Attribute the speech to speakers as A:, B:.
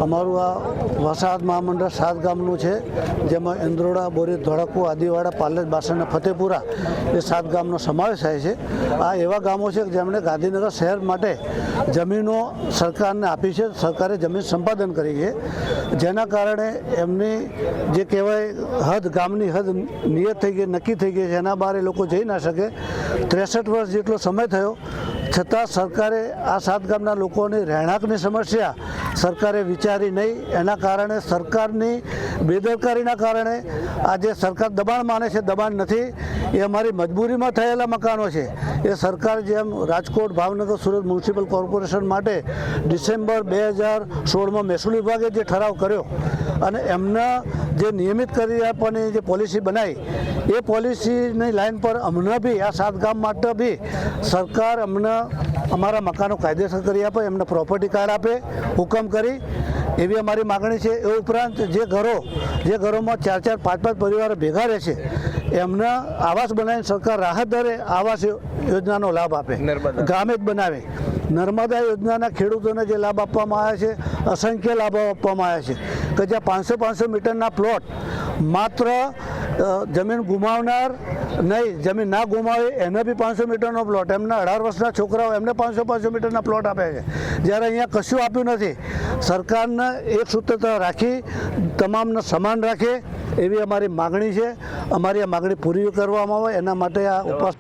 A: અમારું આ વસાહત મહામંડળ 7 ગામનું છે, જેમાં ઇન્દ્રોડા, બોરી, ધોળકુ, આદિવાડા, પાલેજ, બાસણ, ફતેપુરા એ 7 ગામનો સમાવેશ થાય છે। આ એવા ગામો છે કે જેમણે ગાંધીનગર શહેર માટે જમીનો સરકારને આપી છે, સરકારે જમીન સંપાદન કરી છે, જેના કારણે એમની જે કહેવાય હદ, ગામની હદ નિયત થઈ ગઈ, નક્કી થઈ ગઈ છે, એના બહાર એ લોકો જઈ ના શકે। 63 વર્ષ જેટલો સમય થયો છતાં સરકારે આ 7 ગામના લોકોની રહેણાંકની સમસ્યા સરકારે વિચારી નહીં। એના કારણે સરકારની બેદરકારીના કારણે આજે સરકાર દબાણ માને છે, દબાણ નથી, એ અમારી મજબૂરીમાં થયેલા મકાનો છે। એ સરકાર જેમ રાજકોટ, ભાવનગર, સુરત મ્યુનિસિપલ કોર્પોરેશન માટે ડિસેમ્બર 2016માં મહેસૂલ વિભાગે જે ઠરાવ કર્યો અને એમના જે નિયમિત કરી આપવાની જે પોલિસી બનાવી, એ પોલિસીની લાઈન પર અમને બી આ 7 ગામ માટે બી સરકાર અમને અમારા મકાનો કાયદેસર કરી આપે, એમને પ્રોપર્ટી કાર્ડ આપે હુકમ કરી, એવી અમારી માગણી છે। એ ઉપરાંત જે ઘરોમાં 4-4, 5-5 પરિવારો ભેગા રહે છે, એમને આવાસ બનાવીને સરકાર રાહત દરે આવાસ યોજનાનો લાભ આપે, ગામે જ બનાવે। નર્મદા યોજનાના ખેડૂતોને જે લાભ આપવામાં આવ્યા છે, અસંખ્ય લાભો આપવામાં આવ્યા છે કે જ્યાં 500 મીટરના પ્લોટ માત્ર જમીન ગુમાવનાર નહીં, જમીન ના ગુમાવે એને બી 500 મીટરનો પ્લોટ, એમના 18 વર્ષના છોકરાઓ એમને 500 મીટરના પ્લોટ આપે છે, જ્યારે અહીંયા કશું આપ્યું નથી। સરકારને એક સૂત્રતા રાખી તમામને સમાન રાખે એવી અમારી માગણી છે। અમારી આ માગણી પૂરી કરવામાં આવે એના માટે આ ઉપવાસ